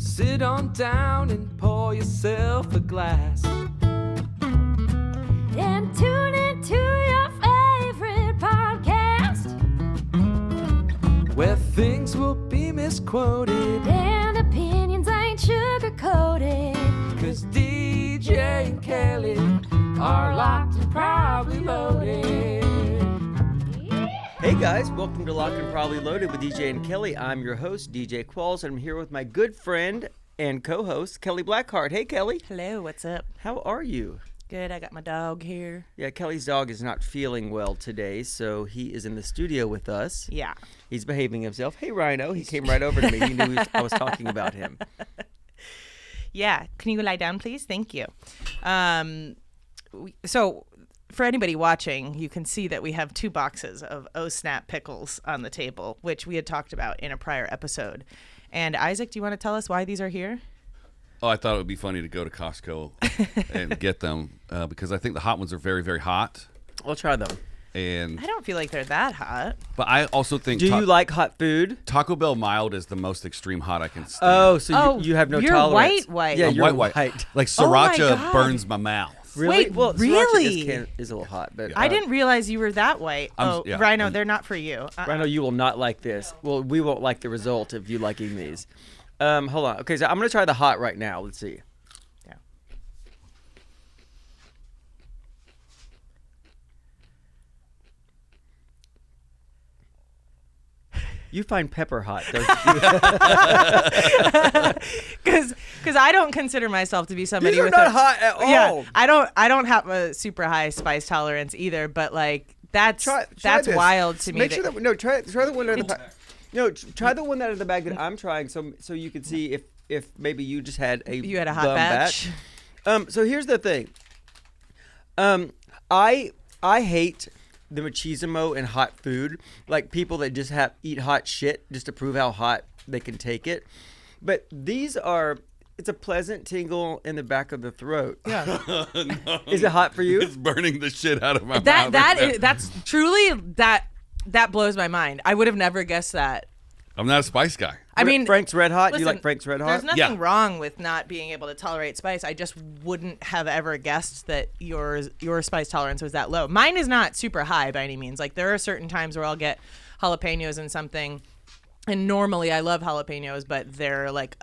Sit on down and pour yourself a glass. And tune into your favorite podcast, where things will be misquoted and opinions ain't sugar-coated. 'Cause DJ and Kelly are locked and probably loaded. Hey guys, welcome to Locked and Probably Loaded with DJ and Kelly. I'm your host, DJ Qualls, and I'm here with my good friend and co-host, Kelly Blackheart. Hey Kelly. Hello, what's up? How are you? Good, I got my dog here. Yeah, Kelly's dog is not feeling well today, so he is in the studio with us. Yeah. He's behaving himself. Hey Rhino, he came right over to me. He knew I was talking about him. Yeah, can you lie down, please? Thank you. So, for anybody watching, you can see that we have 2 boxes of Oh Snap Pickles on the table, which we had talked about in a prior episode. And Isaac, do you want to tell us why these are here? Oh, I thought it would be funny to go to Costco and get them because I think the hot ones are very, very hot. I'll try them. And I don't feel like they're that hot. but I also think Do you like hot food? Taco Bell mild is the most extreme hot I can stand. Oh, so you have no you're tolerance. white. Yeah, I'm you're white. Like Oh my sriracha God. burns my mouth. Really? Wait, well, sriracha really? is a little hot, but I didn't realize you were that white. Yeah. Rhino, they're not for you. Rhino, you will not like this. Well, we won't like the result of you liking these. Hold on. Okay, so I'm gonna try the hot right now. Let's see. Yeah. You find pepper hot, don't you? Because I don't consider myself to be somebody These are with not a, hot at all. Yeah, I don't have a super high spice tolerance either, but like that's Try that's this. wild to me. Make sure that try the one out of the bag. No, try the one out of the bag that I'm trying, so you can see if maybe you just had a you had a hot bum batch. So here's the thing. I hate the machismo in hot food, like people that just eat hot shit just to prove how hot they can take it. But these it's a pleasant tingle in the back of the throat. Yeah, No, Is it hot for you? It's burning the shit out of my mouth. that's truly that blows my mind. I would have never guessed that. I'm not a spice guy. I mean, Frank's Red Hot. listen, You like Frank's Red Hot? There's nothing Yeah. wrong with not being able to tolerate spice. I just wouldn't have ever guessed that your spice tolerance was that low. Mine is not super high by any means. Like there are certain times where I'll get jalapenos in something, and normally I love jalapenos, but they're like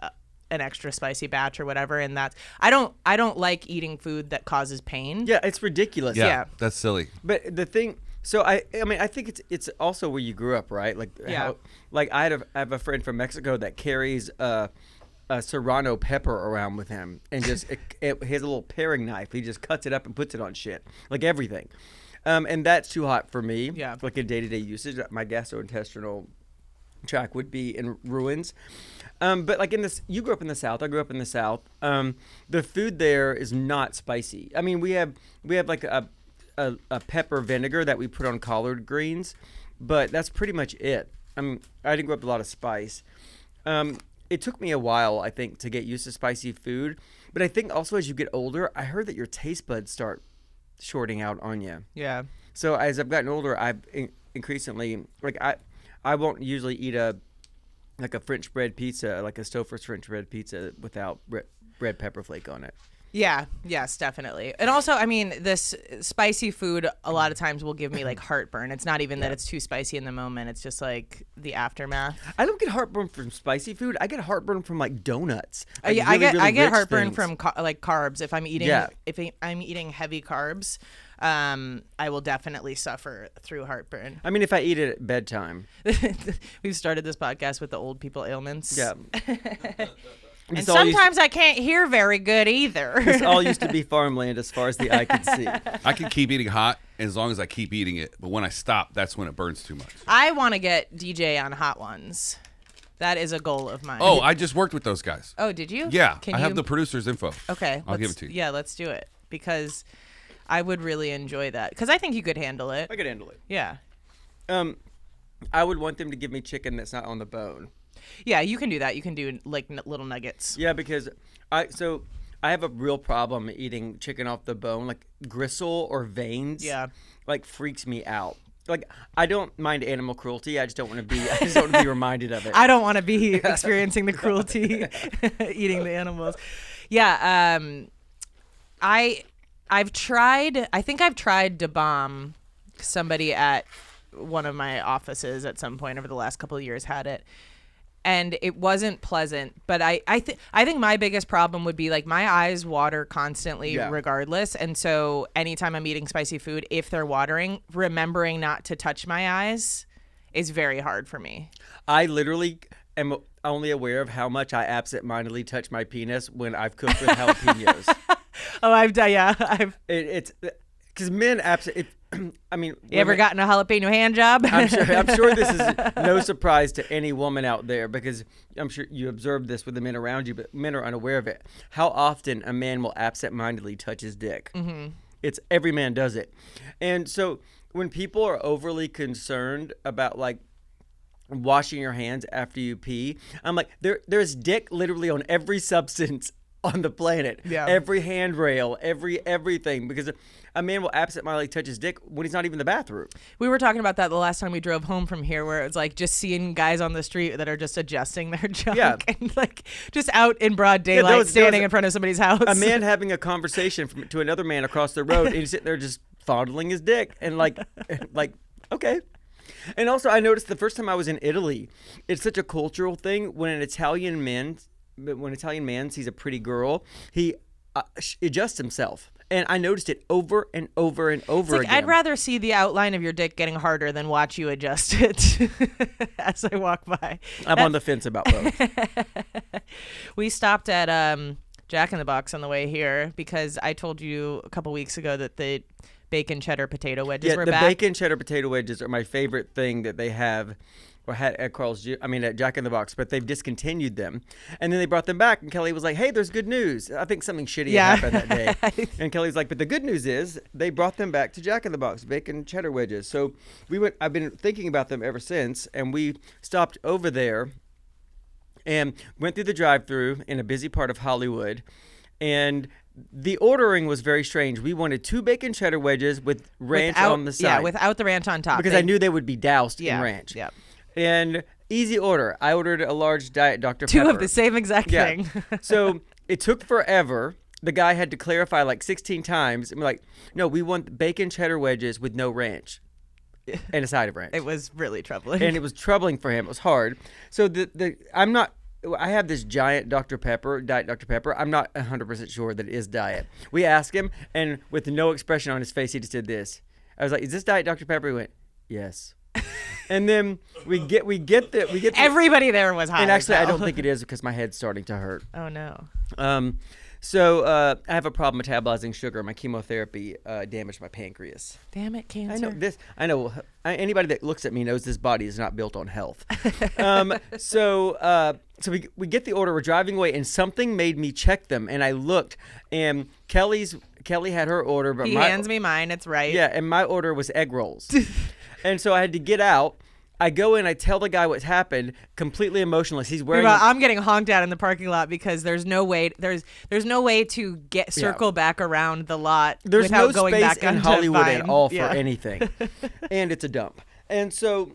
an extra spicy batch or whatever, and that's I don't like eating food that causes pain. Yeah, it's ridiculous. Yeah, Yeah. that's silly. But the thing, so I mean, I think it's also where you grew up, right? Like, Yeah. I have a friend from Mexico that carries a serrano pepper around with him, and just he has a little paring knife. He just cuts it up and puts it on shit, like everything. And that's too hot for me. Yeah. Like in day-to-day usage, my gastrointestinal tract would be in ruins. But like you grew up in the South. I grew up in the South. The food there is not spicy. I mean, we have like a pepper vinegar that we put on collard greens, but that's pretty much it. I mean, I didn't grow up with a lot of spice. It took me a while, I think, to get used to spicy food. But I think also as you get older, I heard that your taste buds start shorting out on you. Yeah. So as I've gotten older, I've increasingly like I won't usually eat a French bread pizza, like a Stouffer's French bread pizza without red pepper flake on it. Yeah, yes, definitely. And also, I mean, this spicy food a lot of times will give me like heartburn. It's not even that it's too spicy in the moment. It's just like the aftermath. I don't get heartburn from spicy food. I get heartburn from like donuts. I Like, get really, really I get rich heartburn things. from like carbs. If I'm eating Yeah. if I'm eating heavy carbs, I will definitely suffer through heartburn. I mean, if I eat it at bedtime. We've started this podcast with the old people ailments. Yeah. And This all used- sometimes I can't hear very good either. This all used to be farmland as far as the eye could see. I can keep eating hot as long as I keep eating it. But when I stop, that's when it burns too much. I want to get DJ on hot ones. That is a goal of mine. Oh, I just worked with those guys. Oh, did you? Yeah, Can I have you- the producer's info. Okay. I'll give let's- it to you. Yeah, let's do it because I would really enjoy that because I think you could handle it. I could handle it. Yeah. I would want them to give me chicken that's not on the bone. Yeah, you can do that. You can do like little nuggets. Yeah, because I have a real problem eating chicken off the bone, like gristle or veins. Yeah. Like freaks me out. like I don't mind animal cruelty. I just don't want to be. I just don't want to be reminded of it. I don't want to be experiencing the cruelty eating the animals. Yeah, I've tried. I think I've tried to bomb somebody at one of my offices at some point over the last couple of years. Had it. And it wasn't pleasant, but I think my biggest problem would be like my eyes water constantly regardless. And so anytime I'm eating spicy food, if they're watering, remembering not to touch my eyes is very hard for me. I literally am only aware of how much I absentmindedly touch my penis when I've cooked with jalapenos. Oh, I've done, yeah. It's because men I mean, You ever gotten a jalapeno hand job? I'm sure this is no surprise to any woman out there because I'm sure you observe this with the men around you, but men are unaware of it. How often a man will absentmindedly touch his dick. Mm-hmm. It's every man does it. And so when people are overly concerned about like washing your hands after you pee, I'm like, there's dick literally on every substance on the planet. Yeah. Every handrail, everything, because a man will absentmindedly touch his dick when he's not even in the bathroom. We were talking about that the last time we drove home from here, where it's like just seeing guys on the street that are just adjusting their junk and like just out in broad daylight, standing in front of somebody's house. A man having a conversation to another man across the road, and he's sitting there just fondling his dick and like okay. And also, I noticed the first time I was in Italy, it's such a cultural thing when an Italian man sees a pretty girl, he adjusts himself. And I noticed it over and over and over again. I'd rather see the outline of your dick getting harder than watch you adjust it as I walk by. I'm on the fence about both. We stopped at Jack in the Box on the way here because I told you a couple weeks ago that the bacon cheddar potato wedges were back. The bacon cheddar potato wedges are my favorite thing that they have or had at at Jack in the Box, but they've discontinued them. And then they brought them back, and Kelly was like, hey, there's good news. I think something shitty happened that day. And Kelly's like, but the good news is they brought them back to Jack in the Box, bacon cheddar wedges. So I've been thinking about them ever since, and we stopped over there and went through the drive-thru in a busy part of Hollywood, and the ordering was very strange. We wanted 2 bacon cheddar wedges with ranch on the side. Yeah, without the ranch on top. Because I knew they would be doused in ranch. Yeah. And easy order. I ordered a large Diet Dr. Pepper. 2 of the same exact thing. So it took forever. The guy had to clarify like 16 times. And we're like, no, we want bacon cheddar wedges with no ranch and a side of ranch. It was really troubling. And it was troubling for him. It was hard. So I have this giant Dr. Pepper, Diet Dr. Pepper. I'm not 100% sure that it is diet. We asked him, and with no expression on his face, he just did this. I was like, is this Diet Dr. Pepper? He went, yes. And then we get the everybody there was high. And actually, I don't think it is because my head's starting to hurt. Oh no. So I have a problem metabolizing sugar. My chemotherapy damaged my pancreas. Damn it, cancer. I know. Anybody that looks at me knows this body is not built on health. So we get the order. We're driving away, and something made me check them. And I looked, and Kelly had her order, but he hands me mine. It's right. Yeah, and my order was egg rolls. And so I had to get out. I go in, I tell the guy what's happened, completely emotionless. He's wearing. I'm getting honked at in the parking lot because there's no way to circle back around the lot. There's without no going space back in onto Hollywood Vine. at all for anything, and it's a dump. And so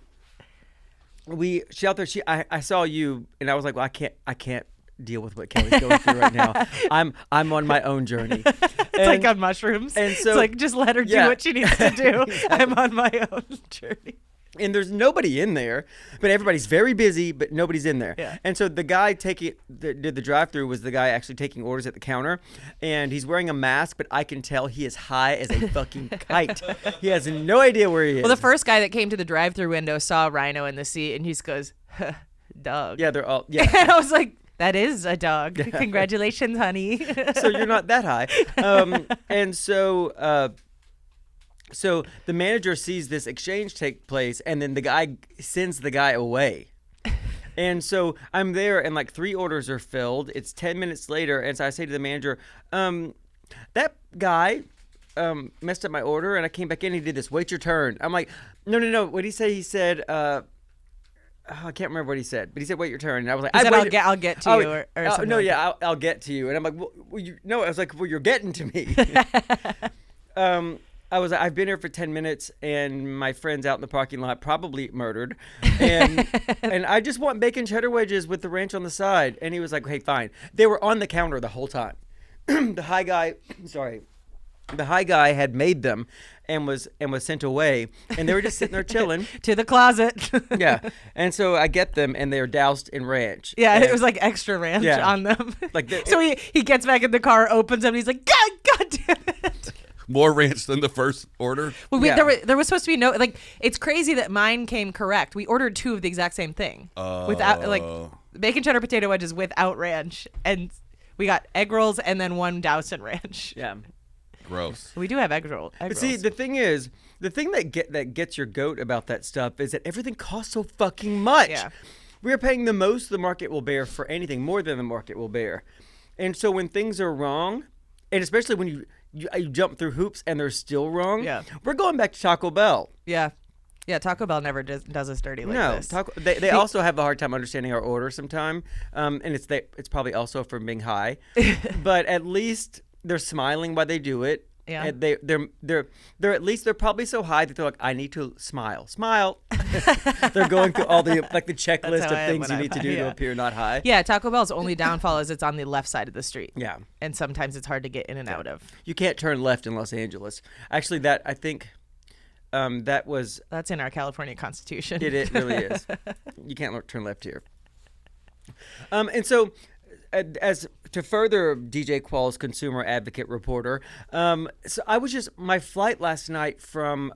she out there. I saw you, and I was like, well, I can't deal with what Kelly's going through right now. I'm on my own journey. It's like on mushrooms. And so, it's like, just let her do what she needs to do. Exactly. I'm on my own journey. And there's nobody in there, but everybody's very busy, but nobody's in there. Yeah. And so the guy did the drive-thru was the guy actually taking orders at the counter, and he's wearing a mask, but I can tell he is high as a fucking kite. He has no idea where he is. Well, the first guy that came to the drive-thru window saw Rhino in the seat, and he just goes, dog. Yeah, they're all, yeah. And I was like, that is a dog. Congratulations, honey. So you're not that high. And so... So the manager sees this exchange take place, and then the guy sends the guy away. And so I'm there, and like 3 orders are filled. It's 10 minutes later, and so I say to the manager, that guy messed up my order, and I came back in, and he did this, wait your turn. I'm like, no. What did he say? He said, I can't remember what he said, but he said, wait your turn. And I was like, he said, I'll get to you or something. No, yeah, I'll get to you. And I'm like, I was like, well, you're getting to me. I've been here for 10 minutes and my friend's out in the parking lot, probably murdered. And and I just want bacon cheddar wedges with the ranch on the side. And he was like, hey, fine. They were on the counter the whole time. The high guy had made them and was sent away, and they were just sitting there chilling. To the closet. Yeah. And so I get them and they're doused in ranch. Yeah, and it was like extra ranch on them. Like so he gets back in the car, opens them, and he's like, God damn it. More ranch than the first order. Well, Yeah. there was supposed to be no, like, it's crazy that mine came correct. We ordered 2 of the exact same thing. Without, like, bacon cheddar potato wedges without ranch. And we got egg rolls and then 1 doused in ranch. Yeah. Gross. We do have egg rolls. But see, the thing that gets your goat about that stuff is that everything costs so fucking much. Yeah. We're paying the most the market will bear for anything, more than the market will bear. And so when things are wrong, and especially when you jump through hoops and they're still wrong, we're going back to Taco Bell. Yeah. Yeah, Taco Bell never does us dirty like No, this. they also have a hard time understanding our order sometime, and it's probably also from being high, but at least they're smiling while they do it. Yeah. And they're at least they're probably so high that they're like, I need to smile. They're going through all the checklist of things you need to do to appear not high. Yeah, Taco Bell's only downfall is it's on the left side of the street. Yeah. And sometimes it's hard to get in and out of. You can't turn left in Los Angeles. Actually, that I think that was That's in our California Constitution. it really is. You can't turn left here. And so, as to further DJ Qualls consumer advocate reporter, so I was my flight last night from,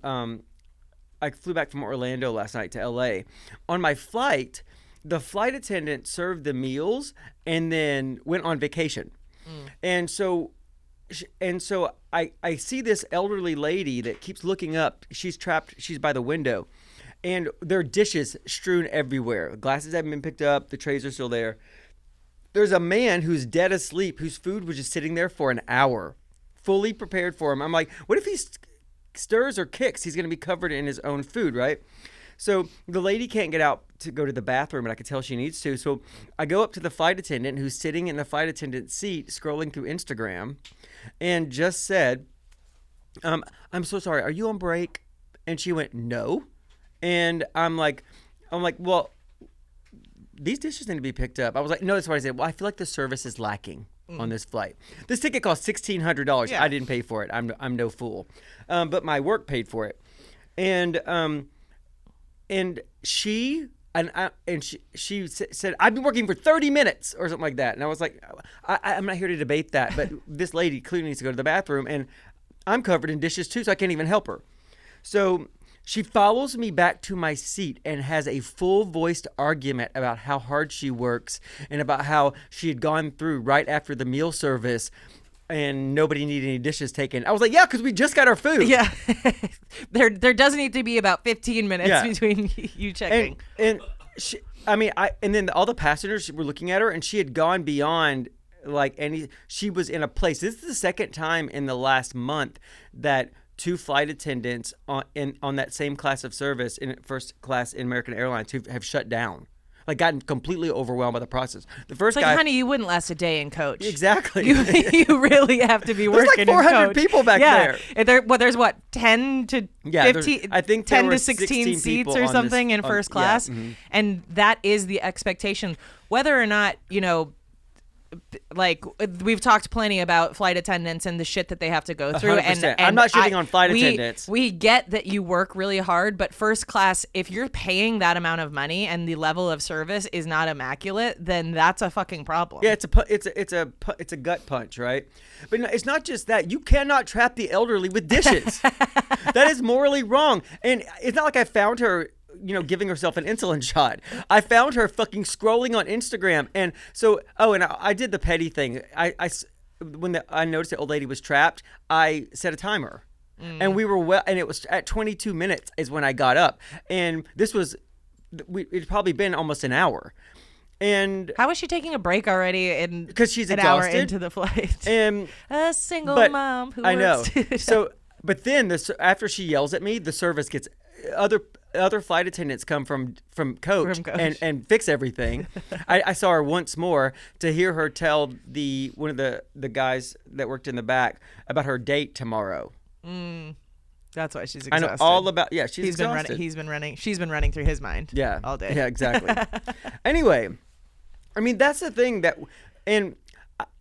I flew back from Orlando last night to LA. On my flight, the flight attendant served the meals and then went on vacation. And so I see this elderly lady that keeps looking up. She's trapped. She's by the window. And there are dishes strewn everywhere. Glasses haven't been picked up. The trays are still there. There's a man who's dead asleep, whose food was just sitting there for an hour, fully prepared for him. I'm like, what if he stirs or kicks? He's going to be covered in his own food, right? So the lady can't get out to go to the bathroom, and I could tell she needs to. So I go up to the flight attendant who's sitting in the flight attendant seat scrolling through Instagram and just said, I'm so sorry, are you on break? And she went, no. And I'm like, well, these dishes need to be picked up. I was like, no, that's what I said. Well, I feel like the service is lacking on this flight. This ticket cost $1,600. Yeah. I didn't pay for it. I'm no fool. But my work paid for it. And she said, I've been working for 30 minutes or something like that. And I was like, I'm not here to debate that, but this lady clearly needs to go to the bathroom, and I'm covered in dishes too, so I can't even help her. So she follows me back to my seat and has a full-voiced argument about how hard she works and about how she had gone through right after the meal service and nobody needed any dishes taken. I was like, yeah, because we just got our food. Yeah. there does need to be about 15 minutes between you checking. And she, and then all the passengers were looking at her, and she had gone beyond she was in a place. This is the second time in the last month that 2 flight attendants on that same class of service in first class in American Airlines who have shut down, gotten completely overwhelmed by the process. The first It's guy, honey, you wouldn't last a day in coach. exactly. You really have to be working. There's 400 in coach. people back there. there. There's what, 10 to 15? I think 10 there were to 16 seats people or something in first class, and that is the expectation. Whether or not we've talked plenty about flight attendants and the shit that they have to go through. 100%. And I'm not shitting on flight attendants. We get that you work really hard, but first class, if you're paying that amount of money and the level of service is not immaculate, then that's a fucking problem. Yeah, it's a gut punch, right? But no, it's not just that. You cannot trap the elderly with dishes. That is morally wrong. And it's not like I found her giving herself an insulin shot. I found her fucking scrolling on Instagram. And so, and I did the petty thing. When I noticed the old lady was trapped, I set a timer. And we were and it was at 22 minutes is when I got up. And it'd probably been almost an hour. And how is she taking a break already? Because she's an exhausted. hour into the flight. And a single mom who I know. works. So, but then after she yells at me, the service gets other flight attendants come from coach, and fix everything. I saw her once more to hear her tell one of the guys that worked in the back about her date tomorrow. That's why she's I exhausted. know all about. Yeah, she's He's been exhausted. running. She's been running through his mind. Yeah, all day. Yeah, exactly. Anyway, I mean that's the thing that, and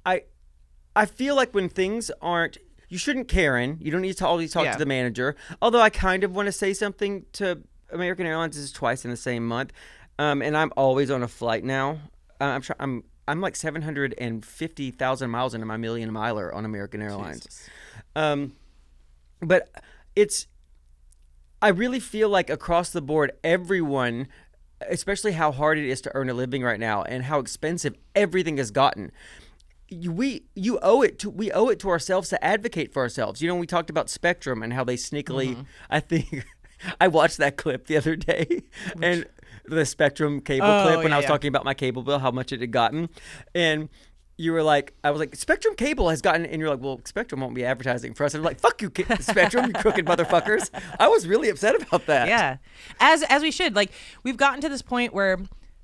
I feel like when things aren't, you shouldn't Karen. You don't need to always talk to the manager. Although I kind of want to say something to American Airlines. This is twice in the same month, and I'm always on a flight now. I'm like 750,000 miles into my million miler on American Airlines. But I really feel like across the board, everyone, especially how hard it is to earn a living right now and how expensive everything has gotten. We owe it to ourselves to advocate for ourselves. You know, we talked about Spectrum and how they sneakily, I think, I watched that clip the other day, and the Spectrum cable clip when I was talking about my cable bill, how much it had gotten, and you were like, I was like, Spectrum Cable has gotten, and you're like, well, Spectrum won't be advertising for us. And I'm like, fuck you, Spectrum, you crooked motherfuckers. I was really upset about that. Yeah, as we should. Like, we've gotten to this point where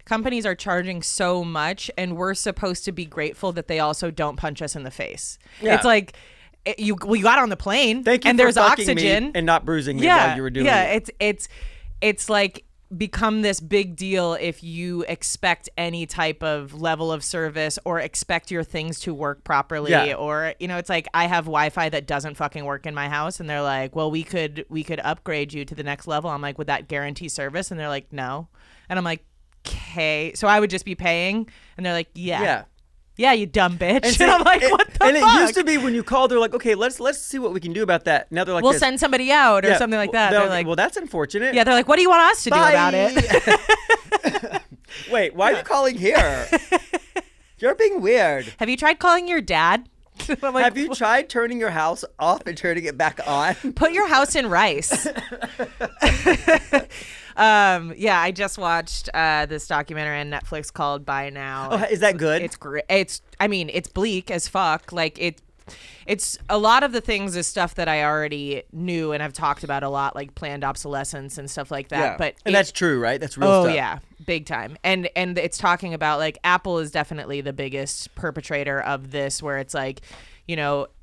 companies are charging so much, and we're supposed to be grateful that they also don't punch us in the face. Yeah. It's like, we got on the plane, thank you, and for there's fucking oxygen me and not bruising me while you were doing it. Yeah, it's like become this big deal if you expect any type of level of service or expect your things to work properly, or it's like, I have Wi-Fi that doesn't fucking work in my house, and they're like, well, we could upgrade you to the next level. I'm like, would that guarantee service? And they're like, no. And I'm like, okay, so I would just be paying? And they're like, yeah, you dumb bitch. And I'm like, what the fuck? And it used to be when you called, they're like, okay, let's see what we can do about that. Now they're like, we'll send somebody out or something like that. They're like, well, that's unfortunate. Yeah, they're like, what do you want us to do about it? Wait, why are you calling here? You're being weird. Have you tried calling your dad? I'm like, have you tried turning your house off and turning it back on? Put your house in rice. I just watched this documentary on Netflix called Buy Now. Oh, is that good? It's great. It's bleak as fuck. Like, it's a lot of the things is stuff that I already knew and have talked about a lot, like planned obsolescence and stuff like that. Yeah. But that's true, right? That's real stuff. Oh yeah, big time. And it's talking about, like, Apple is definitely the biggest perpetrator of this, where it's like,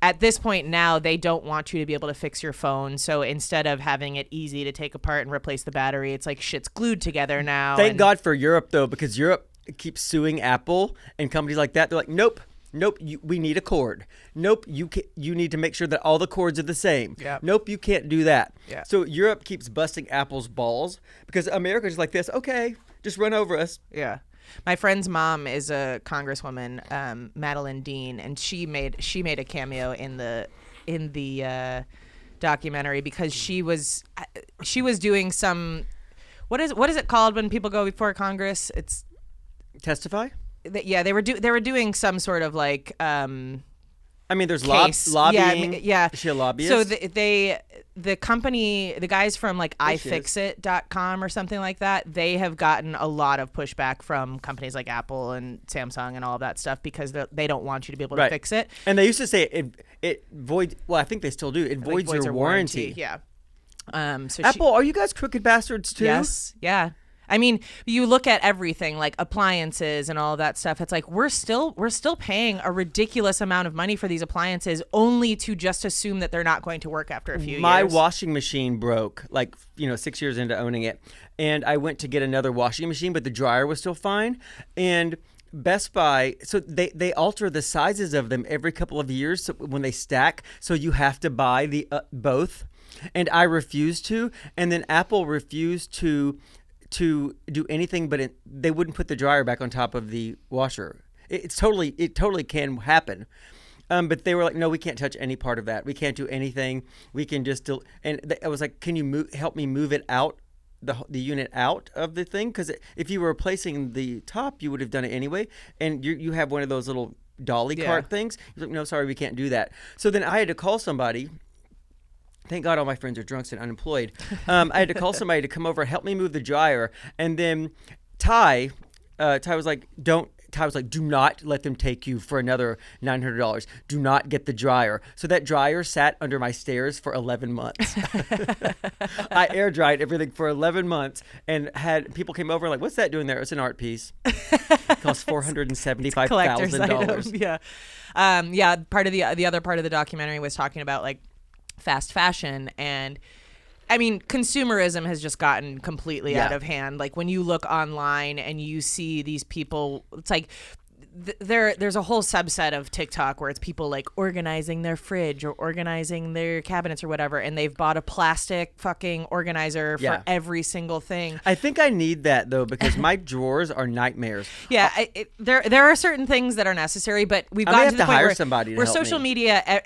at this point now, they don't want you to be able to fix your phone. So instead of having it easy to take apart and replace the battery, it's like shit's glued together now. Thank God for Europe, though, because Europe keeps suing Apple and companies like that. They're like, nope, we need a cord. Nope, you need to make sure that all the cords are the same. Yep. Nope, you can't do that. Yeah. So Europe keeps busting Apple's balls because America's like this. Okay, just run over us. Yeah. My friend's mom is a congresswoman, Madeline Dean, and she made a cameo in the documentary because she was doing some, what is it called when people go before Congress? It's testify. They were doing some sort of like. I mean, there's case. lobbying. Yeah. Is she a lobbyist? So the company, the guys from like iFixit.com or something like that, they have gotten a lot of pushback from companies like Apple and Samsung and all of that stuff because they don't want you to be able to fix it. And they used to say it voids. Well, I think they still do. It voids your warranty. Yeah. So Apple, are you guys crooked bastards too? Yes. Yeah. I mean, you look at everything like appliances and all of that stuff. It's like we're still paying a ridiculous amount of money for these appliances only to just assume that they're not going to work after a few years. My washing machine broke 6 years into owning it, and I went to get another washing machine, but the dryer was still fine. And Best Buy, so they alter the sizes of them every couple of years when they stack, so you have to buy the both. And I refused to, and then Apple refused to do anything, but they wouldn't put the dryer back on top of the washer. It totally can happen. But they were like, no, we can't touch any part of that. We can't do anything. We can just I was like, can you help me move it out, the unit out of the thing? Because if you were replacing the top, you would have done it anyway. And you have one of those little dolly cart things. You're like, no, sorry, we can't do that. So then I had to call somebody. Thank God all my friends are drunks and unemployed. I had to call somebody to come over and help me move the dryer. And then Ty was like, do not let them take you for another $900. Do not get the dryer. So that dryer sat under my stairs for 11 months. I air dried everything for 11 months and had people came over and like, what's that doing there? It's an art piece. It cost $475,000. Yeah. Part of the other part of the documentary was talking about like fast fashion. And I mean, consumerism has just gotten completely out of hand. Like when you look online and you see these people, it's like there's a whole subset of TikTok where it's people like organizing their fridge or organizing their cabinets or whatever, and they've bought a plastic fucking organizer for every single thing. I think I need that though, because my drawers are nightmares. Yeah, there are certain things that are necessary, but we've I may gotten have to the to point hire where, somebody to where help social me. media,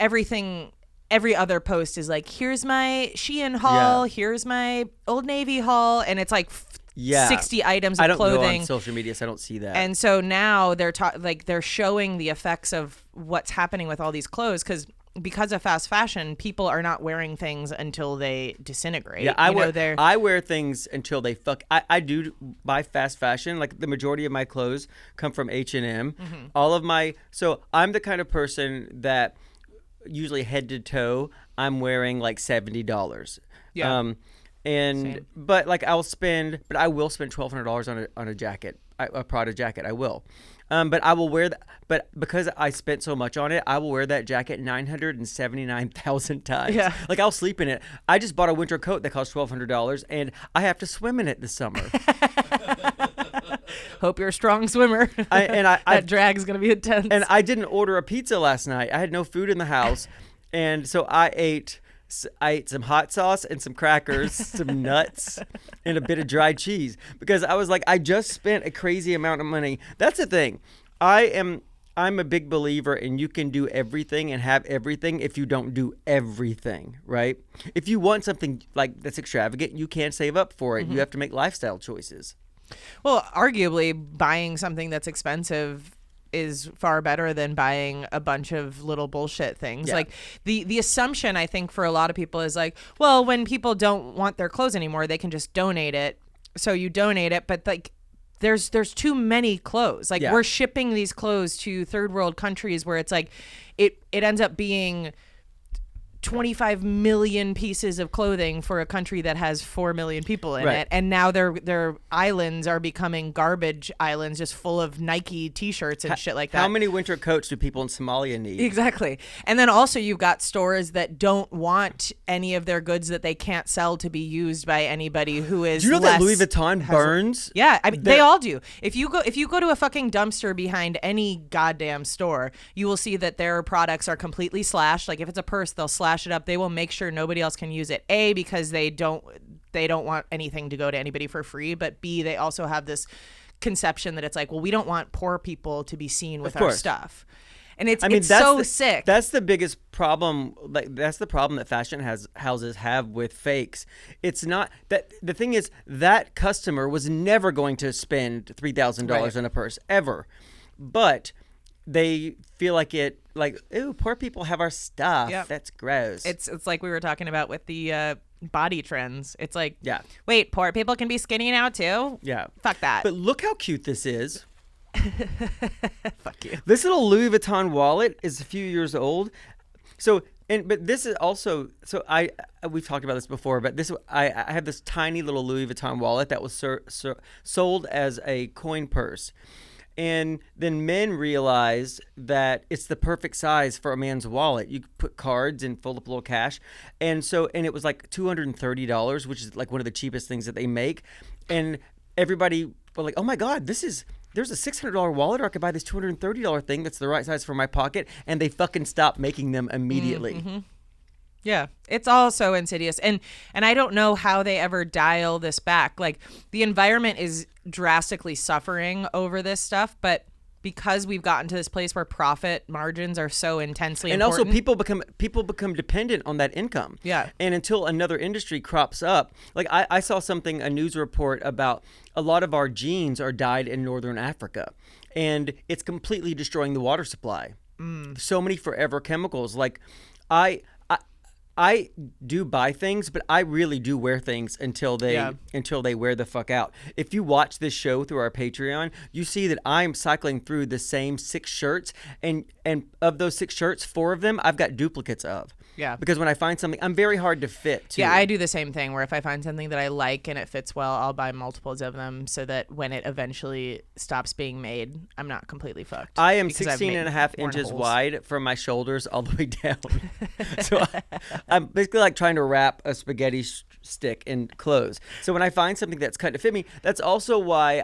every other post is like, here's my Shein haul, here's my Old Navy haul, and it's like 60 items of I don't clothing. go on social media, so I don't see that. And so now they're showing the effects of what's happening with all these clothes because of fast fashion, people are not wearing things until they disintegrate. Yeah, I wear things until they fuck. I do buy fast fashion. Like the majority of my clothes come from H&M. All of my, so I'm the kind of person that usually head to toe, I'm wearing like $70. Yeah. And but like I will spend $1,200 on a jacket, a Prada jacket. I will, but I will wear that. But because I spent so much on it, I will wear that jacket 979,000 times. Yeah, like I'll sleep in it. I just bought a winter coat that cost $1,200, and I have to swim in it this summer. Hope you're a strong swimmer. That drag's gonna be intense. And I didn't order a pizza last night. I had no food in the house, and so I ate some hot sauce and some crackers, some nuts, and a bit of dried cheese because I was like, I just spent a crazy amount of money. That's the thing. I'm a big believer in you can do everything and have everything if you don't do everything, right? If you want something like that's extravagant, you can't save up for it. You have to make lifestyle choices. Well, arguably, buying something that's expensive is far better than buying a bunch of little bullshit things. Yeah. Like the assumption I think for a lot of people is like, well, when people don't want their clothes anymore, they can just donate it. So you donate it, but like there's too many clothes. Like we're shipping these clothes to third world countries where it's like it ends up being 25 million pieces of clothing for a country that has 4 million people in it, and now their islands are becoming garbage islands just full of Nike t-shirts and shit like that. How many winter coats do people in Somalia need? Exactly. And then also you've got stores that don't want any of their goods that they can't sell to be used by anybody who is Do you know less that Louis Vuitton burns? Yeah, I mean, they all do. If you go to a fucking dumpster behind any goddamn store, you will see that their products are completely slashed. Like if it's a purse, they'll slash it up. They will make sure nobody else can use it. A, because they don't want anything to go to anybody for free, but B, they also have this conception that it's like, well, we don't want poor people to be seen with our stuff. And it's so sick. That's the biggest problem. Like that's the problem that fashion houses have with fakes. It's not that the thing is that customer was never going to spend $3,000 on a purse ever, but they feel like ooh, poor people have our stuff. Yep. That's gross. It's like we were talking about with the body trends. It's like, wait, poor people can be skinny now too? Yeah. Fuck that. But look how cute this is. Fuck you. This little Louis Vuitton wallet is a few years old. But this is also, we've talked about this before, but I have this tiny little Louis Vuitton wallet that was sold as a coin purse. And then men realized that it's the perfect size for a man's wallet. You put cards and fold up a little cash. And it was like $230, which is like one of the cheapest things that they make. And everybody was like, oh my God, there's a $600 wallet, or I could buy this $230 thing that's the right size for my pocket. And they fucking stopped making them immediately. Mm-hmm. Yeah, it's all so insidious. And I don't know how they ever dial this back. Like the environment is drastically suffering over this stuff, but because we've gotten to this place where profit margins are so intensely important. And also people become dependent on that income. Yeah. And until another industry crops up, like I saw a news report about a lot of our jeans are dyed in Northern Africa, and it's completely destroying the water supply. So many forever chemicals. Like I do buy things, but I really do wear things until they wear the fuck out. If you watch this show through our Patreon, you see that I'm cycling through the same 6 shirts, and of those 6 shirts, 4 of them I've got duplicates of. Yeah. Because when I find something, I'm very hard to fit too. Yeah, I do the same thing where if I find something that I like and it fits well, I'll buy multiples of them so that when it eventually stops being made, I'm not completely fucked. I am because I've 16 and a made half worn inches holes. wide from my shoulders all the way down. So I'm basically like trying to wrap a spaghetti stick in clothes. So when I find something that's cut to fit me, that's also why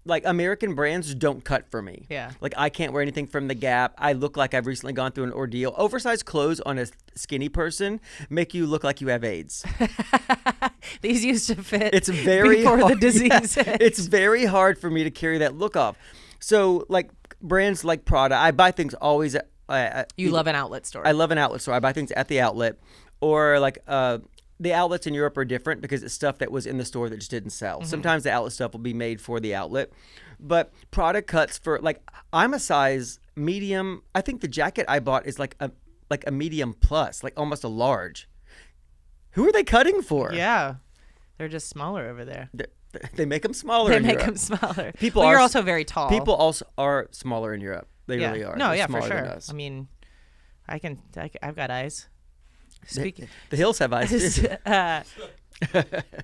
like American brands don't cut for me. Yeah. Like I can't wear anything from the Gap. I look like I've recently gone through an ordeal. Oversized clothes on a skinny person make you look like you have AIDS. These used to fit It's very before hard. the disease. Yeah, it's very hard for me to carry that look off. So like brands like Prada, I buy things always at You love an outlet store. I love an outlet store. I buy things at the outlet, or like the outlets in Europe are different because it's stuff that was in the store that just didn't sell. Sometimes the outlet stuff will be made for the outlet, but product cuts for like I'm a size medium. I think the jacket I bought is like a medium plus, like almost a large. Who are they cutting for? Yeah. They're just smaller over there. They make them smaller. They in make Europe. them smaller. People well, are you're also very tall. People also are smaller in Europe. They yeah. really are. No, They're yeah, for smaller than sure. us. I mean, I've got eyes. Speaking, The hills have eyes too.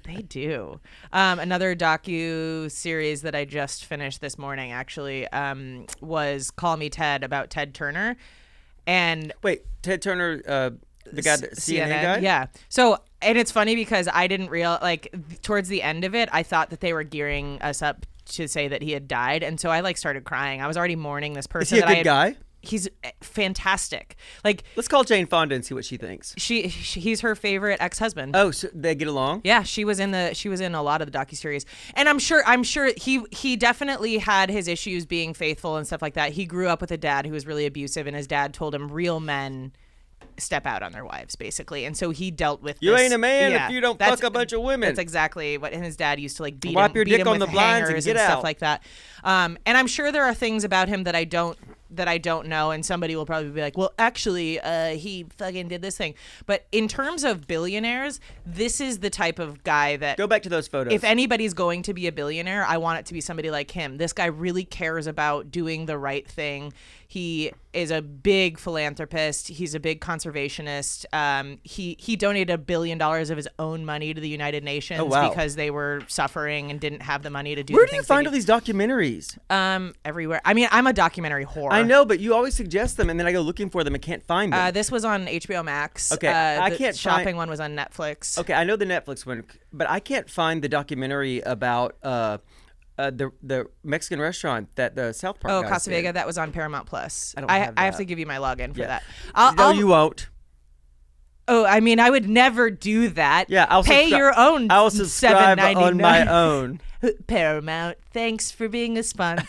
they do. Another docu series that I just finished this morning actually was Call Me Ted about Ted Turner, and Wait, Ted Turner, the guy, that CNN guy? Yeah. So, and it's funny because I didn't towards the end of it, I thought that they were gearing us up to say that he had died, and so I started crying. I was already mourning this person. Is he a good guy? He's fantastic. Like Let's call Jane Fonda and see what she thinks. he's her favorite ex-husband. Oh, so they get along? Yeah, she was in a lot of the docuseries. And I'm sure he definitely had his issues being faithful and stuff like that. He grew up with a dad who was really abusive, and his dad told him real men step out on their wives, basically. And so he dealt with You this. ain't a man Yeah, if you don't that's- fuck a bunch of women. That's exactly what his dad used to beat Wipe him, your beat dick him on with the blinds and hangers get stuff out. like that. And I'm sure there are things about him that I don't know, and somebody will probably be like, well, actually, he fucking did this thing. But in terms of billionaires, this is the type of guy that Go back to those photos. if anybody's going to be a billionaire, I want it to be somebody like him. This guy really cares about doing the right thing. He is a big philanthropist. He's a big conservationist. He donated $1 billion of his own money to the United Nations because they were suffering and didn't have the money to do. Where the do you things they find all these documentaries? everywhere. I mean, I'm a documentary whore. I know, but you always suggest them, and then I go looking for them and can't find them. This was on HBO Max. Okay, I the can't shopping find- one was on Netflix. Okay, I know the Netflix one, but I can't find the documentary about the Mexican restaurant that the South Park Oh, guys Casa did. Vega, that was on Paramount Plus. I don't I have have that. to give you my login for Yeah. that. No, you won't. Oh, I mean, I would never do that. Yeah, I'll pay your own. I'll subscribe on my own. Paramount, thanks for being a sponsor.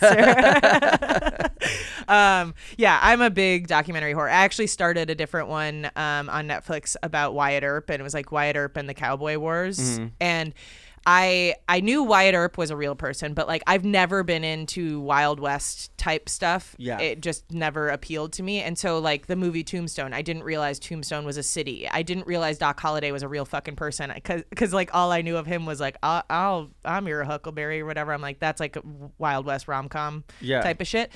Yeah, I'm a big documentary whore. I actually started a different one on Netflix about Wyatt Earp, and it was like Wyatt Earp and the Cowboy Wars. Mm-hmm. And I knew Wyatt Earp was a real person, but I've never been into Wild West type stuff. Yeah. It just never appealed to me. And so the movie Tombstone, I didn't realize Tombstone was a city. I didn't realize Doc Holliday was a real fucking person because all I knew of him was I'm your Huckleberry or whatever. I'm like, that's like a Wild West rom-com type of shit.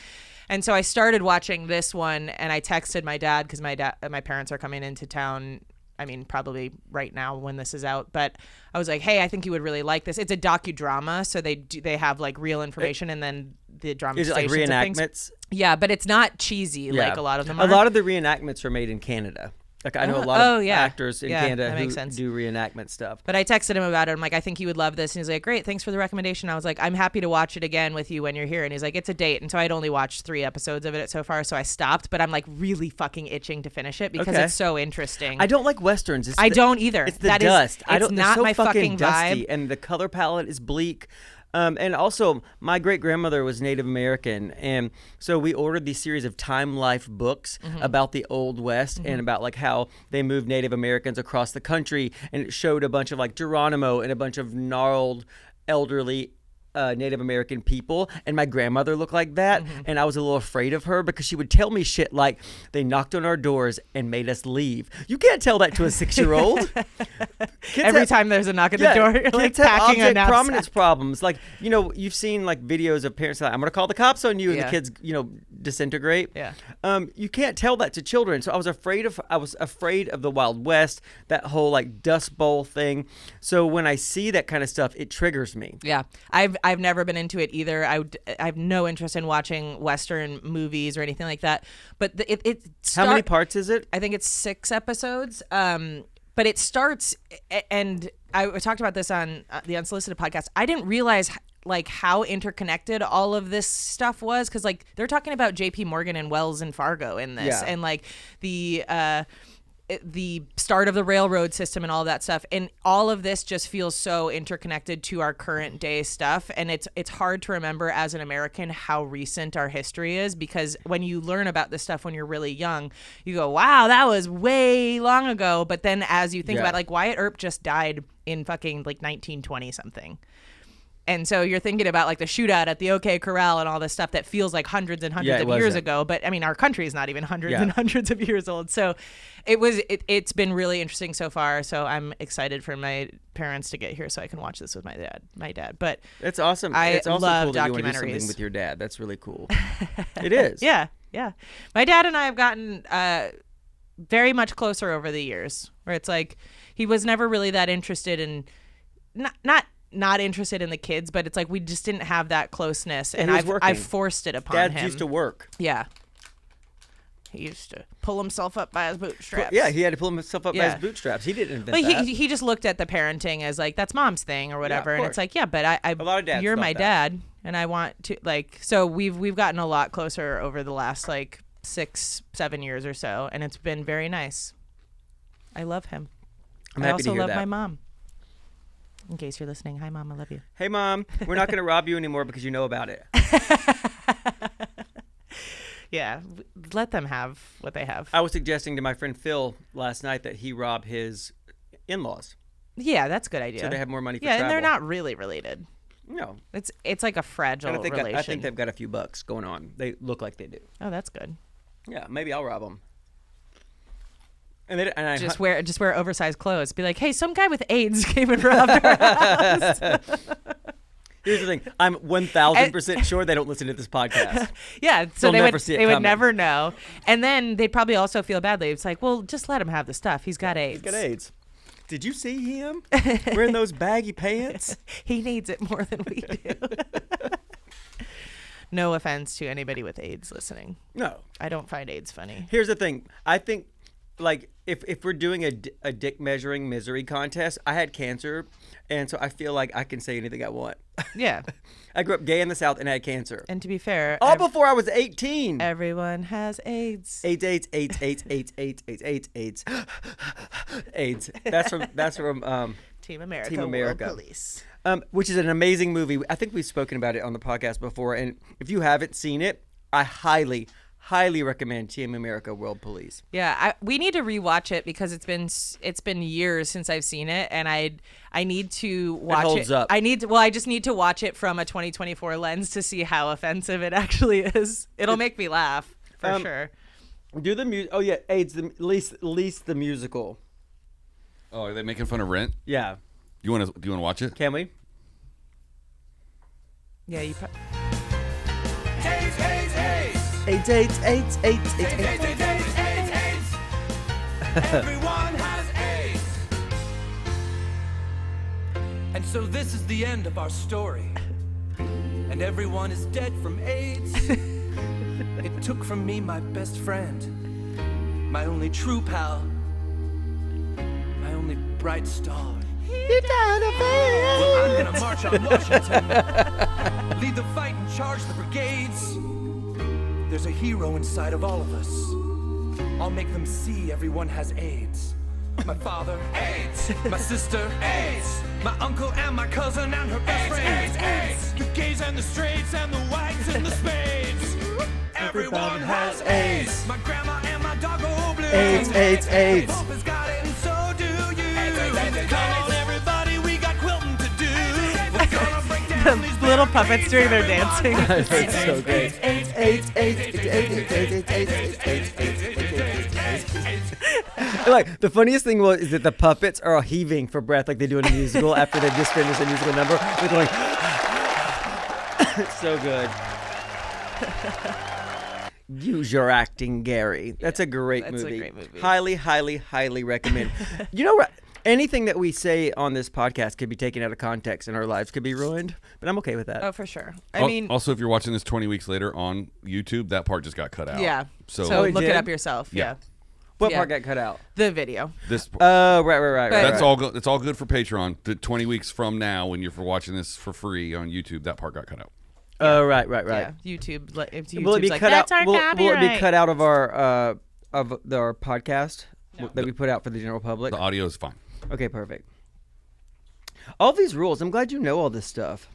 And so I started watching this one, and I texted my dad because my parents are coming into town. I mean, probably right now when this is out, but I was like, "Hey, I think you would really like this." It's a docudrama, so they have real information, and then the drama Is it like stations and things. reenactments? Yeah, but it's not cheesy like a lot of them are. A lot of the reenactments are made in Canada. Like I know a lot of actors in Canada that who makes sense. do reenactment stuff. But I texted him about it. I'm like, I think he would love this. And he's like, great, thanks for the recommendation. I was like, I'm happy to watch it again with you when you're here. And he's like, it's a date. And so I'd only watched 3 episodes of it so far, so I stopped. But I'm really fucking itching to finish it because it's so interesting. I don't like westerns. I don't either. It's the That is- dust. it's they're not so my fucking dusty, vibe. and the color palette is bleak. And also, my great grandmother was Native American, and so we ordered these series of Time Life books about the Old West and about how they moved Native Americans across the country, and it showed a bunch of Geronimo and a bunch of gnarled, elderly Native American people, and my grandmother looked like that, and I was a little afraid of her because she would tell me shit like they knocked on our doors and made us leave. You can't tell that to a 6-year-old. Every time there's a knock at the door, you're like kids have packing a object knapsack. prominence problems. Like, you know, you've seen like videos of parents like, I'm gonna call the cops on you, and Yeah. the kids, you know, disintegrate. Yeah. You can't tell that to children. So I was afraid of the Wild West, that whole like Dust Bowl thing. So when I see that kind of stuff, it triggers me. Yeah, I've never been into it either. I have no interest in watching Western movies or anything like that. But How many parts is it? I think it's 6 episodes. But it starts, and I talked about this on the Unsolicited podcast. I didn't realize like how interconnected all of this stuff was, because like they're talking about J.P. Morgan and Wells and Fargo in this, Yeah. and like the start of the railroad system and all that stuff, and all of this just feels so interconnected to our current day stuff, and it's hard to remember as an American how recent our history is, because when you learn about this stuff when you're really young, you go, wow, that was way long ago, but then as you think Yeah. about like Wyatt Earp just died in fucking like 1920 something. And so you're thinking about like the shootout at the OK Corral and all this stuff that feels like hundreds and hundreds Yeah, it of years wasn't. ago. But I mean, our country is not even hundreds Yeah. and hundreds of years old. So it's been really interesting so far. So I'm excited for my parents to get here so I can watch this with my dad. But It's awesome. I It's also love cool that you want to do something documentaries. with your dad. That's really cool. It is. yeah. My dad and I have gotten very much closer over the years, where it's like he was never really that interested in not interested in the kids, but it's like we just didn't have that closeness, and he was working. I've forced it upon Dad him. used to work. Yeah. He used to pull himself up by his bootstraps. Yeah, he had to pull himself up by Yeah. his bootstraps. He didn't invent But that. he just looked at the parenting as like, that's mom's thing or whatever, and course. it's like, yeah, but I A lot of dads you're felt my that. dad, and I want to like. So we've gotten a lot closer over the last like 6-7 years or so, and it's been very nice. I love him. I'm I happy to also hear love that. my mom. In case you're listening, hi mom, I love you. Hey, Mom, we're not going to rob you anymore because you know about it. Yeah, let them have what they have. I was suggesting to my friend Phil last night that he rob his in-laws Yeah, that's a good idea. so they have more money for yeah, travel. and they're not really related. No. It's like a fragile relation. I think they've got a few bucks going on. They look like they do. Oh, that's good. Yeah, maybe I'll rob them. And I Just wear oversized clothes. Be like, hey, some guy with AIDS came and robbed our house. Here's the thing. I'm 1,000% sure they don't listen to this podcast. Yeah, so They'll never see it they would coming. never know. And then they'd probably also feel badly. It's like, well, just let him have the stuff. He's got AIDS. He's got AIDS. Did you see him wearing those baggy pants? He needs it more than we do. No offense to anybody with AIDS listening. No. I don't find AIDS funny. Here's the thing. I think, like, if we're doing a dick measuring misery contest, I had cancer, and so I feel like I can say anything I want. Yeah. I grew up gay in the South and had cancer. And to be fair, All before I was 18. everyone has AIDS. AIDS. AIDS. That's from Team America. Team America. World Police. Which is an amazing movie. I think we've spoken about it on the podcast before, and if you haven't seen it, I highly recommend Team America World Police. Yeah, we need to rewatch it because it's been years since I've seen it, and I need to watch it. holds up. I just need to watch it from a 2024 lens to see how offensive it actually is. It'll make me laugh for sure. Do the music? Oh yeah, AIDS. The least the musical. Oh, are they making fun of Rent? Yeah. Do you want to watch it? Can we? Yeah, you. AIDS, AIDS, AIDS. AIDS. AIDS, AIDS, AIDS, AIDS, AIDS. Everyone has AIDS. And so this is the end of our story. And everyone is dead from AIDS. It took from me my best friend, my only true pal, my only bright star. Well, I'm gonna march on Washington, lead the fight and charge the brigades. There's a hero inside of all of us. I'll make them see everyone has AIDS. My father, AIDS. My sister, AIDS. My uncle and my cousin and her best friends, AIDS. The gays and the straights and the whites and the spades. Everyone has AIDS. My grandma and my dog go blue. AIDS. Hope has got it and so do you. Come on everybody, we got quilting to do. We're gonna break down these little puppets doing their dancing. It's so great. Like the funniest thing was is that the puppets are all heaving for breath like they do in a musical after they've just finished a musical number. They're going. It's so good. Use your acting, Gary. That's a great That's movie. a great movie. Highly, highly, highly recommend. You know what? Anything that we say on this podcast could be taken out of context and our lives could be ruined, but I'm okay with that. Oh, for sure. I mean, also, if you're watching this 20 weeks later on YouTube, that part just got cut out. yeah. So, So it look did? it up yourself. Yeah. Yeah. What Yeah. part got cut out? The video. this Oh, right. that's all good. It's all good for Patreon. The 20 weeks from now, when you're watching this for free on YouTube, that part got cut out. Oh, right. Yeah. YouTube. If YouTube's Will it be like, cut that's out? our Will copyright. it be cut out of our podcast that we put out for the general public? The audio is fine. Okay, perfect. All these rules. I'm glad you know all this stuff.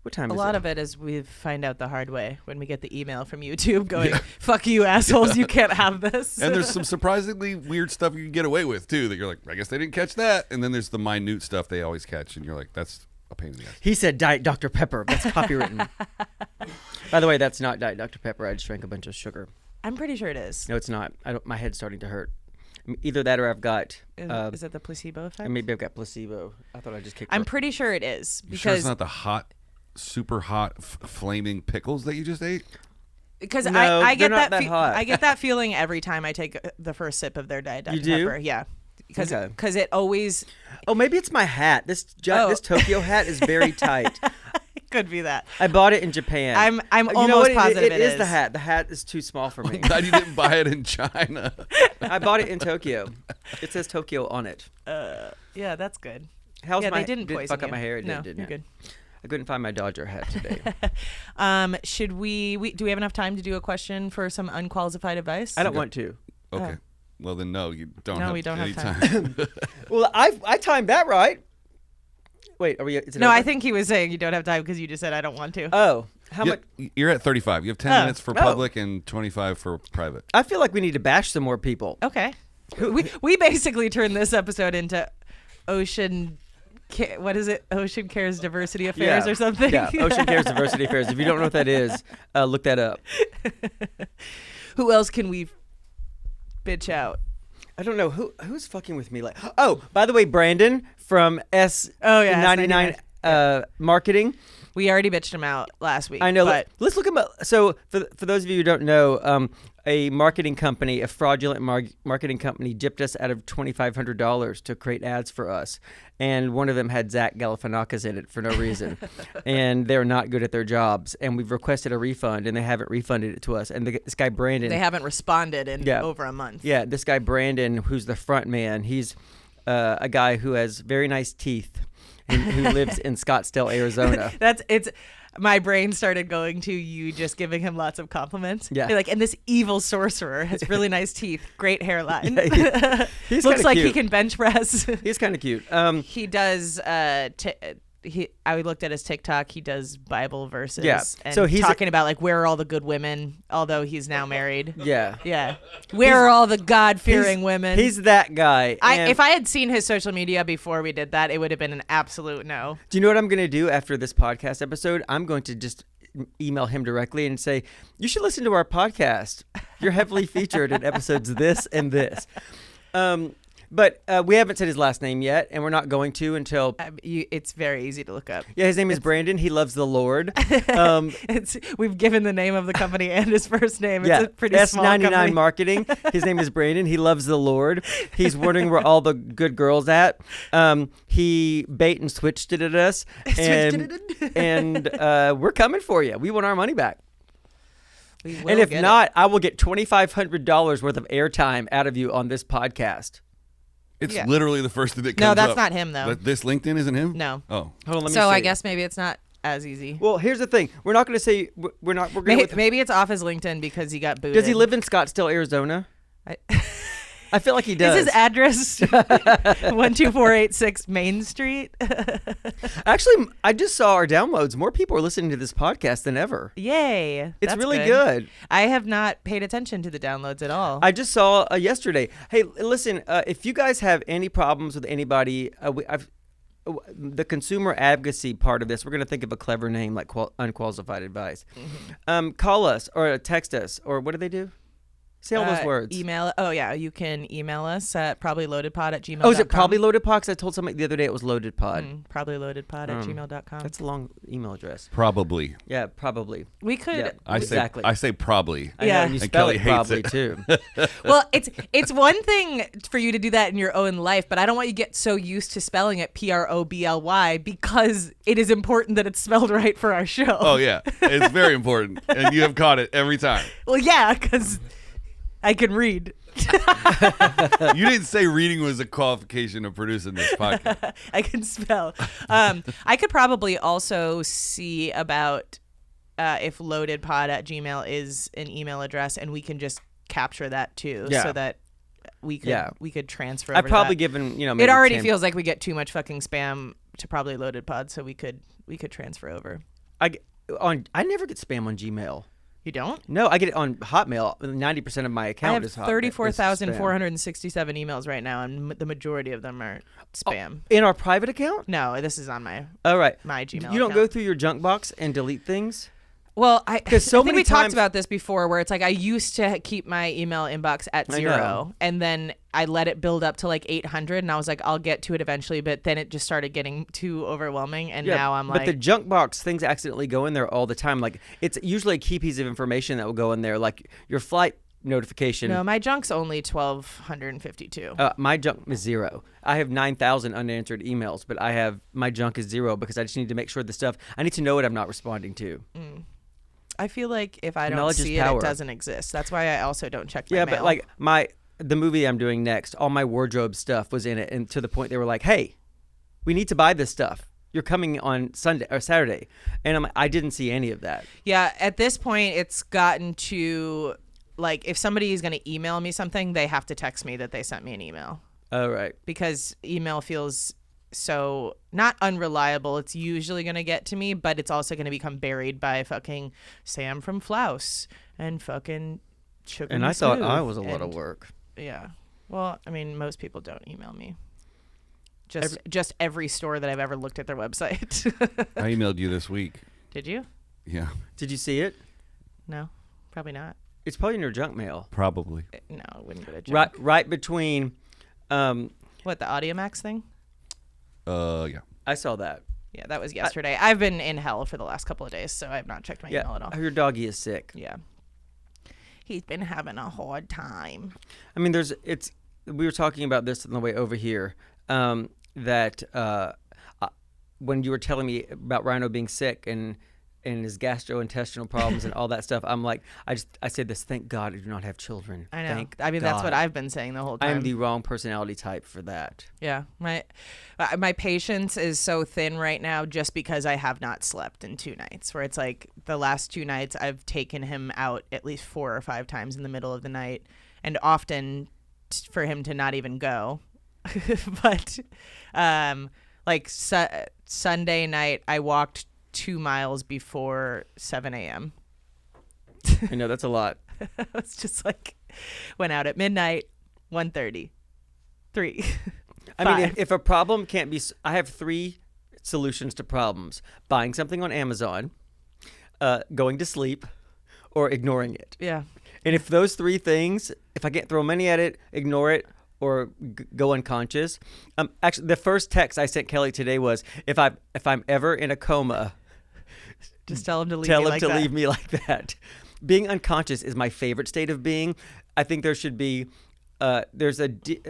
What time A is lot it? of it is we find out the hard way when we get the email from YouTube going, fuck you assholes, you can't have this. And there's some surprisingly weird stuff you can get away with too. That you're like, I guess they didn't catch that. And then there's the minute stuff they always catch, and you're like, that's a pain in the ass. He said Diet Dr. Pepper. That's copywritten. By the way, that's not Diet Dr. Pepper. I just drank a bunch of sugar. I'm pretty sure it is. No, it's not. My head's starting to hurt. Either that or I've got. Is it the placebo effect? Maybe I've got placebo. I thought I just kicked. I'm pretty sure it is You sure it's because not the hot, super hot, flaming pickles that you just ate? because No, I get they're not that hot. I get that feeling every time I take the first sip of their Diet Dr. You do? Pepper. Yeah. Because Okay. it always Oh, maybe it's my hat. This Oh. this Tokyo hat is very tight. it could be that. I bought it in Japan. I'm You know almost what? positive it is is. the hat. The hat is too small for me. Glad you didn't buy it in China. I bought it in Tokyo. It says Tokyo on it. Yeah, that's good. How's Yeah, my? they didn't poison fuck up you. my hair. It No, didn't you're it? good. I couldn't find my Dodger hat today. Should we do we have enough time to do a question for some unqualified advice? I don't want to. Okay. Well, then no, you don't. No, have we don't any have time. Well, I timed that right. Wait, are we? Is it No, over? I think he was saying you don't have time because you just said I don't want to. Oh, how much? You're at 35. You have 10 Oh. minutes for public and 25 for private. I feel like we need to bash some more people. Okay. we basically turned this episode into Ocean. What is it? Ocean Cares Diversity Affairs or something? Yeah, Ocean Cares Diversity Affairs. If you don't know what that is, look that up. Who else can we bitch out? I don't know who's fucking with me. Like, oh, by the way, Brandon from S99 Marketing. We already bitched him out last week. I know. But Let's look at so for those of you who don't know, a marketing company, a fraudulent marketing company, gypped us out of $2,500 to create ads for us, and one of them had Zach Galifianakis in it for no reason, and they're not good at their jobs, and we've requested a refund, and they haven't refunded it to us, and this guy Brandon, they haven't responded in over a month. Yeah, this guy Brandon, who's the front man, he's a guy who has very nice teeth. Who lives in Scottsdale, Arizona. My brain started going to you just giving him lots of compliments. Yeah. You're like, and this evil sorcerer has really nice teeth, great hairline. Yeah, he's Looks kinda like he cute. can bench press. He's kind of cute. He does. I looked at his TikTok. He does Bible verses. Yeah. And So he's talking about like where are all the good women, although he's now married. Yeah. Yeah. Where are all the God-fearing women? He's that guy. And If I had seen his social media before we did that, it would have been an absolute no. do you know what I'm going to do after this podcast episode? I'm going to just email him directly and say, you should listen to our podcast. You're heavily featured in episodes this and this. But we haven't said his last name yet, and we're not going to until... It's very easy to look up. Yeah, his name is Brandon. He loves the Lord. We've given the name of the company and his first name. Yeah, It's a pretty small S99 company. Marketing. His name is Brandon. He loves the Lord. He's wondering where all the good girls at. He bait and switched it at us, and we're coming for you. We want our money back. And if not, I will get $2,500 worth of airtime out of you on this podcast. It's Yeah. literally the first thing that comes No, up. that's not him, though. This LinkedIn isn't him? No. Oh. Hold on, let me So I see. guess maybe it's not as easy. Well, here's the thing. We're not going to say we're going Maybe it's off his LinkedIn because he got booted. Does he live in Scottsdale, Arizona? I feel like he does. Is his address 12486 Main Street? Actually, I just saw our downloads. More people are listening to this podcast than ever. Yay. It's That's really good. I have not paid attention to the downloads at all. I just saw yesterday. Hey, listen, if you guys have any problems with anybody, the consumer advocacy part of this, we're going to think of a clever name like unqualified advice. Call us or text us, or what do they do? Say all those words. Email. Oh, yeah. You can email us at probablyloadedpod@gmail.com. Oh, is it probably loaded pod? Because I told somebody the other day it was loaded pod. Probablyloadedpod@gmail.com. That's a long email address. Probably. Yeah, probably. We could. Yeah, I exactly. say probably. I know, Yeah. and you And spell Kelly it hates probably it. too. Well, it's one thing for you to do that in your own life, but I don't want you to get so used to spelling it PROBLY because it is important that it's spelled right for our show. Oh yeah, it's very important, and you have caught it every time. Well, yeah, because I can read. You didn't say reading was a qualification of producing this podcast. I can spell. I could probably also see about if loadedpod@gmail is an email address, and we can just capture that too, Yeah. so that we could transfer. I've over probably that. given It maybe already 10 feels like we get too much fucking spam to probably loaded pod, so we could transfer over. I never get spam on Gmail. You don't? No, I get it on Hotmail. 90% of my I account have is Hotmail. 34,467 emails right now, and the majority of them are spam. In our private account? No, this is on my All right. my Gmail. You don't go account. through your junk box and delete things? Well, I 'Cause so I think many we talked times- about this before, where it's like I used to keep my email inbox at I 0, know. and then I let it build up to like 800, and I was like, I'll get to it eventually, but then it just started getting too overwhelming, and now I'm but like, the junk box, things accidentally go in there all the time. Like, it's usually a key piece of information that will go in there, like your flight notification. no, my junk's only 1,252. My junk is 0. I have 9,000 unanswered emails, but my junk is 0 because I just need to make sure the stuff, I need to know what I'm not responding to. I feel like if I don't Knowledge is see it, power. it doesn't exist. That's why I also don't check my Yeah, mail. but like the movie I'm doing next, all my wardrobe stuff was in it, and to the point they were like, "Hey, we need to buy this stuff. You're coming on Sunday or Saturday," and I'm like, I didn't see any of that. Yeah, at this point, it's gotten to like if somebody is going to email me something, they have to text me that they sent me an email, All right. because email feels so not unreliable. It's usually going to get to me, but it's also going to become buried by fucking Sam from Flouse and fucking Sugar And Me I thought Smooth I was a lot of and- work. Yeah. Well, I mean, most people don't email me. Just every store that I've ever looked at their website. I emailed you this week. Did you? Yeah, Did you see it? No, probably not. It's probably in your junk mail. probably. No, it wouldn't go to junk. Right between. What, the AudioMax thing? Yeah. I saw that. Yeah, that was yesterday. I've been in hell for the last couple of days, so I have not checked my email at all. Yeah, your doggy is sick. Yeah. He's been having a hard time. I mean, we were talking about this on the way over here, that when you were telling me about Rhino being sick and his gastrointestinal problems and all that stuff, I'm like, I said this, thank God I do not have children. I know. Thank I mean, that's what God. I've been saying the whole I time. am the wrong personality type for that. Yeah. My patience is so thin right now just because I have not slept in 2 nights, where it's like the last 2 nights I've taken him out at least 4 or 5 times in the middle of the night, and often for him to not even go. But Sunday night I walked 2 miles before 7 a.m. I know, that's a lot. It's just like went out at midnight, 1:30, 3. I mean, 5. if a problem can't be, I have 3 solutions to problems: buying something on Amazon, going to sleep, or ignoring it. Yeah. And if those 3 things, if I can't throw money at it, ignore it, or go unconscious. Actually, the first text I sent Kelly today was, if I'm ever in a coma, Just tell him to leave tell me him like to that. leave me like that. Being unconscious is my favorite state of being. I think there should be, there's a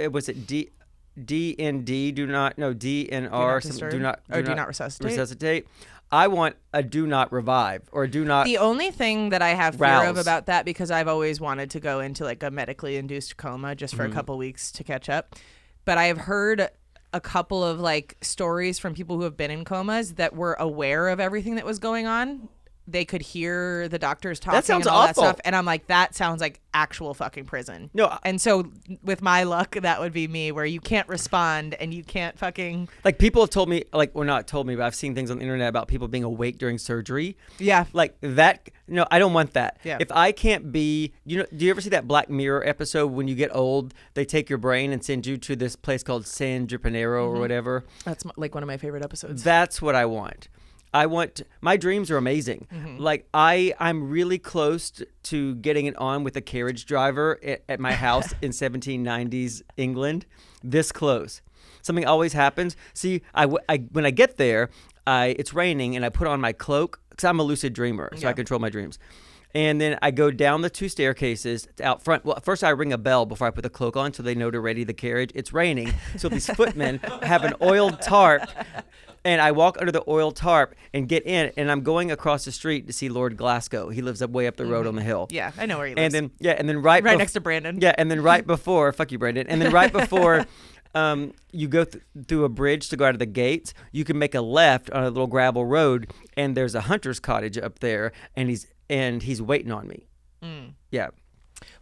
was it DND? Do not DNR. disturb? Do not Or do not resuscitate? Resuscitate. I want a do not revive or do not. The only thing that I have fear of Rouse. about that, because I've always wanted to go into like a medically induced coma just for a couple weeks to catch up, but I have heard a couple of like stories from people who have been in comas that were aware of everything that was going on they could hear the doctors talking sounds and all awful. that stuff. And I'm like, that sounds like actual fucking prison. No, And so with my luck, that would be me, where you can't respond and you can't fucking. like people have told me, like, well, not told me, but I've seen things on the internet about people being awake during surgery. Yeah. Like that. No, I don't want that. Yeah. If I can't be, do you ever see that Black Mirror episode when you get old, they take your brain and send you to this place called San Junipero or whatever? That's like one of my favorite episodes. That's what I want. My dreams are amazing. Like I'm really close to getting it on with a carriage driver at my house in 1790s England. This close. Something always happens. See, when I get there, it's raining and I put on my cloak because I'm a lucid dreamer, so I control my dreams. And then I go down the 2 staircases out front. Well, first I ring a bell before I put the cloak on so they know to ready the carriage. It's raining, so these footmen have an oiled tarp. And I walk under the oil tarp and get in, and I'm going across the street to see Lord Glasgow. He lives way up the road on the hill. Yeah, I know where he lives. And then right next to Brandon. Yeah, and then right before, fuck you, Brandon. And then right before you go through a bridge to go out of the gates, you can make a left on a little gravel road, and there's a hunter's cottage up there, and he's waiting on me. Yeah.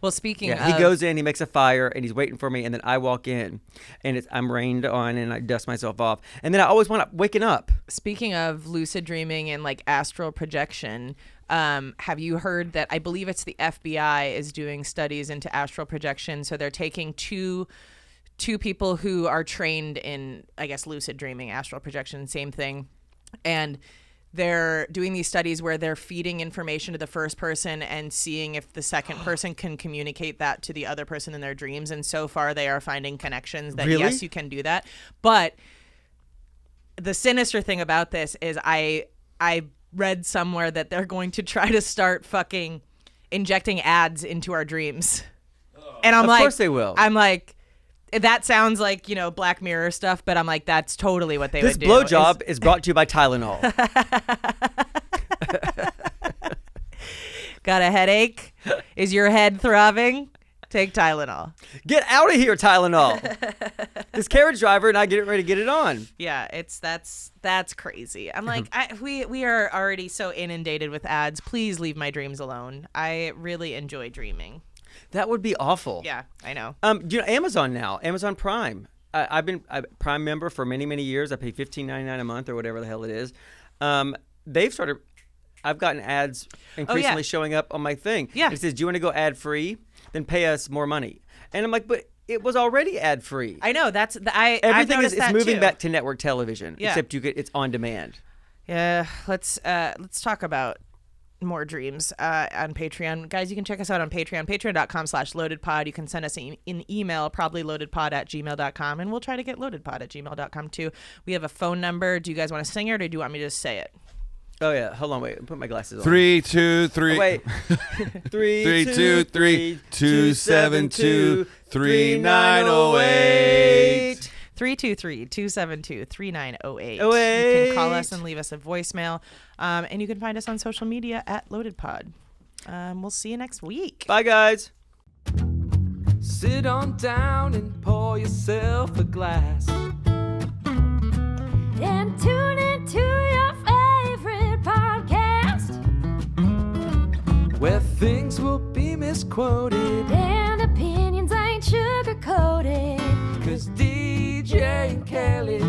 Well, speaking Yeah, of, he goes in, he makes a fire, and he's waiting for me, and then I walk in, and I'm rained on, and I dust myself off, and then I always want to waking up. Speaking of lucid dreaming and like astral projection, have you heard that I believe it's the FBI is doing studies into astral projection? So they're taking two people who are trained in, I guess, lucid dreaming, astral projection, same thing, and they're doing these studies where they're feeding information to the first person and seeing if the second person can communicate that to the other person in their dreams. And so far, they are finding connections that, Really? yes, you can do that. But the sinister thing about this is I read somewhere that they're going to try to start fucking injecting ads into our dreams. And I'm Of like, course they will. I'm like, that sounds like, Black Mirror stuff, but I'm like, that's totally what they This would do. blowjob is brought to you by Tylenol. Got a headache? Is your head throbbing? Take Tylenol. Get out of here, Tylenol. This carriage driver and I get ready to get it on. Yeah, that's crazy. I'm like, we are already so inundated with ads. Please leave my dreams alone. I really enjoy dreaming. That would be awful. Yeah, I know. Amazon now, Amazon Prime. I've been a Prime member for many, many years. I pay $15.99 a month or whatever the hell it is. They've started. I've gotten ads increasingly showing up on my thing. Yeah. It says, "Do you want to go ad free? Then pay us more money." And I'm like, but it was already ad free. I know. I've Everything noticed is that moving too. back to network television, Yeah. except it's on demand. Yeah, let's talk about more dreams on Patreon. Guys, you can check us out on Patreon, patreon.com/loadedpod. You can send us an email, probably loadedpod@gmail.com, and we'll try to get loadedpod@gmail.com too. We have a phone number. Do you guys want to sing it, or do you want me to just say it? Oh yeah, hold on, wait, put my glasses on. 3, 2, 3. Oh, wait. 3, 2, 3, 272 3908. 323-272-3908. You 08. can call us and leave us a voicemail. And you can find us on social media at LoadedPod. We'll see you next week. Bye, guys. Sit on down and pour yourself a glass. And tune into your favorite podcast. Where things will be misquoted. And opinions ain't sugar-coated. 'Cause DJ and Kelly